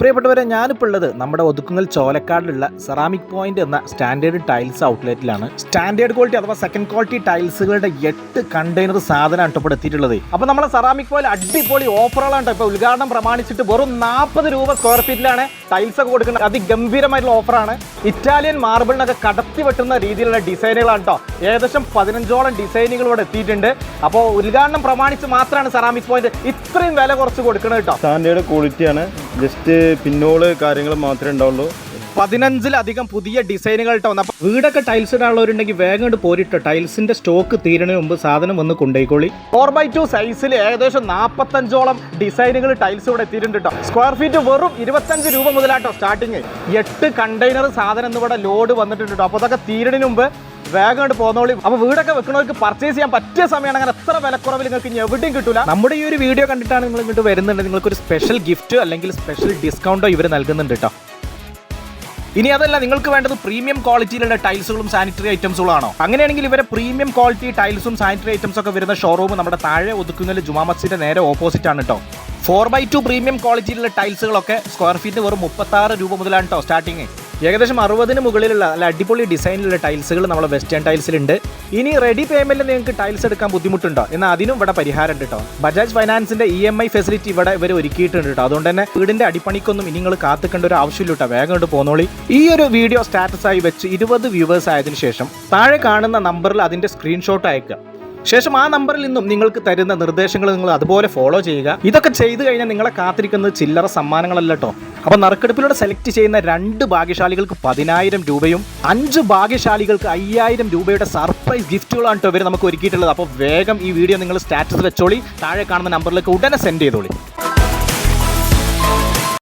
പ്രിയപ്പെട്ടവരെ, ഞാനിപ്പോൾ ഉള്ളത് നമ്മുടെ ഒതുക്കുങ്ങൽ ചോലക്കാടിലുള്ള സെറാമിക് പോയിന്റ് എന്ന സ്റ്റാൻഡേർഡ് ടൈൽസ് ഔട്ട്ലെറ്റിലാണ്. സ്റ്റാൻഡേർഡ് ക്വാളിറ്റി അഥവാ സെക്കൻഡ് ക്വാളിറ്റി ടൈൽസുകളുടെ 8 കണ്ടെയ്നർ സാധനമാണ് ഇപ്പോൾ എത്തിയിട്ടുള്ളത്. അപ്പോൾ നമ്മളെ സെറാമിക് പോയിന്റ് അടിപൊളി ഓഫറുകളാണ്. ഇപ്പോൾ ഉദ്ഘാടനം പ്രമാണിച്ചിട്ട് വെറും 40 രൂപ സ്ക്വയർ ഫീറ്റിലാണ് ടൈൽസ് ഒക്കെ കൊടുക്കുന്നത്. അതിഗംഭീരമായിട്ടുള്ള ഓഫറാണ്. ഇറ്റാലിയൻ മാർബിളിനൊക്കെ കടത്തി വെട്ടുന്ന രീതിയിലുള്ള ഡിസൈനുകളാണ് കേട്ടോ. ഏകദേശം 15ഓളം ഡിസൈനുകൾ ഇവിടെ എത്തിയിട്ടുണ്ട്. അപ്പോൾ ഉദ്ഘാടനം പ്രമാണിച്ച് മാത്രമാണ് സെറാമിക് പോയിന്റ് ഇത്രയും വില കുറച്ച് കൊടുക്കുന്നത് കേട്ടോ. സ്റ്റാൻഡേർഡ് ക്വാളിറ്റിയാണ്. ജസ്റ്റ് പിന്നോള് കാര്യങ്ങൾ മാത്രമേ ഉണ്ടാവുള്ളൂ. 15ലധികം പുതിയ ഡിസൈനുകൾ കേട്ടോ. അപ്പോൾ വീടൊക്കെ ടൈൽസ് ഇടാനുള്ളവരുണ്ടെങ്കിൽ വേഗം കൊണ്ട് പോരിട്ടോ. ടൈൽസിന്റെ സ്റ്റോക്ക് തീരണതിന് മുമ്പ് സാധനം വന്ന് കൊണ്ടുപോയിക്കോളി. 4x2 സൈസിൽ ഏകദേശം 45ഓളം ഡിസൈനുകൾ ടൈൽസ് ഇവിടെ എത്തിയിട്ടുണ്ട് കേട്ടോ. സ്ക്വയർ ഫീറ്റ് വെറും 25 രൂപ മുതലാട്ടോ സ്റ്റാർട്ടിങ്. 8 കണ്ടെയ്നർ സാധനം ഇവിടെ ലോഡ് വന്നിട്ടുണ്ട് കേട്ടോ. അപ്പോൾ അതൊക്കെ തീരണതിന് മുമ്പ് വേഗം കൊണ്ട് പോന്നോളി. അപ്പോൾ വീടൊക്കെ വെക്കണവർക്ക് പർച്ചേസ് ചെയ്യാൻ പറ്റിയ സമയമാണ്. അങ്ങനെ എത്ര വിലക്കുറവിൽ നിങ്ങൾക്ക് ഇനി എവിടെയും കിട്ടില്ല. നമ്മുടെ ഈ ഒരു വീഡിയോ കണ്ടിട്ടാണ് നിങ്ങൾ ഇങ്ങോട്ട് വരുന്നുണ്ട്, നിങ്ങൾക്കൊരു സ്പെഷ്യൽ ഗിഫ്റ്റ് അല്ലെങ്കിൽ സ്പെഷ്യൽ ഡിസ്കൗണ്ടോ ഇവർ നൽകുന്നുണ്ട് കേട്ടോ. ഇനി അതല്ല, നിങ്ങൾക്ക് വേണ്ടത് പ്രീമിയം ക്വാളിറ്റിയിലുള്ള ടൈൽസുകളും സാനിറ്ററി ഐറ്റംസുകളും ആണോ? അങ്ങനെയാണെങ്കിൽ ഇവരെ പ്രീമിയം ക്വാളിറ്റി ടൈൽസും സാനിറ്ററി ഐറ്റംസ് ഒക്കെ വരുന്ന ഷോറൂം നമ്മുടെ താഴെ ഒതുക്കുങ്ങൽ ജുമാ മസ്ജിദിന്റെ നേരെ ഓപ്പോസിറ്റ് ആണ് കേട്ടോ. 4x2 പ്രീമിയം ക്വാളിറ്റിയിലുള്ള ടൈൽസുകളൊക്കെ സ്ക്വയർ ഫീറ്റ് വെറും 36 രൂപ മുതലാണ് കേട്ടോ സ്റ്റാർട്ടിങ്. ഏകദേശം 60 മുകളിലുള്ള നല്ല അടിപൊളി ഡിസൈനിലുള്ള ടൈൽസുകൾ നമ്മളെ വെസ്റ്റേൺ ടൈൽസിലുണ്ട്. ഇനി റെഡി പേയ്മെന്റിൽ നിങ്ങൾക്ക് ടൈൽസ് എടുക്കാൻ ബുദ്ധിമുട്ടുണ്ടോ എന്നാൽ അതിനും ഇവിടെ പരിഹാരം ഉണ്ട് കേട്ടോ. ബജാജ് ഫൈനാൻസിന്റെ EMI ഫെസിലിറ്റി ഇവിടെ ഇവർ ഒരുക്കിയിട്ടുണ്ട് കേട്ടോ. അതുകൊണ്ട് തന്നെ വീടിന്റെ അടിപ്പണിക്കൊന്നും ഇനി നിങ്ങൾ കാത്തിക്കേണ്ട ഒരു ആവശ്യമില്ല കേട്ടോ. വേഗം കൊണ്ട് പോന്നോളി. ഈ ഒരു വീഡിയോ സ്റ്റാറ്റസ് ആയി വെച്ച് 20 വ്യൂവേഴ്സ് ആയതിനു ശേഷം താഴെ കാണുന്ന നമ്പറിൽ അതിന്റെ സ്ക്രീൻഷോട്ട് അയക്കുക. ശേഷം ആ നമ്പറിൽ നിന്നും നിങ്ങൾക്ക് തരുന്ന നിർദ്ദേശങ്ങൾ നിങ്ങൾ അതുപോലെ ഫോളോ ചെയ്യുക. ഇതൊക്കെ ചെയ്തു കഴിഞ്ഞാൽ നിങ്ങളെ കാത്തിരിക്കുന്നത് ചില്ലറ സമ്മാനങ്ങളല്ല കേട്ടോ. അപ്പോൾ നറുക്കെടുപ്പിലൂടെ സെലക്ട് ചെയ്യുന്ന 2 ഭാഗ്യശാലികൾക്ക് 10,000 രൂപയും 5 ഭാഗ്യശാലികൾക്ക് 5,000 രൂപയുടെ സർപ്രൈസ് ഗിഫ്റ്റുകളാണ് കേട്ടോ ഇവർ നമുക്ക് ഒരുക്കിയിട്ടുള്ളത്. അപ്പോൾ വേഗം ഈ വീഡിയോ നിങ്ങൾ സ്റ്റാറ്റസ് വെച്ചോളി. താഴെ കാണുന്ന നമ്പറിലേക്ക് ഉടനെ സെൻഡ് ചെയ്തോളി.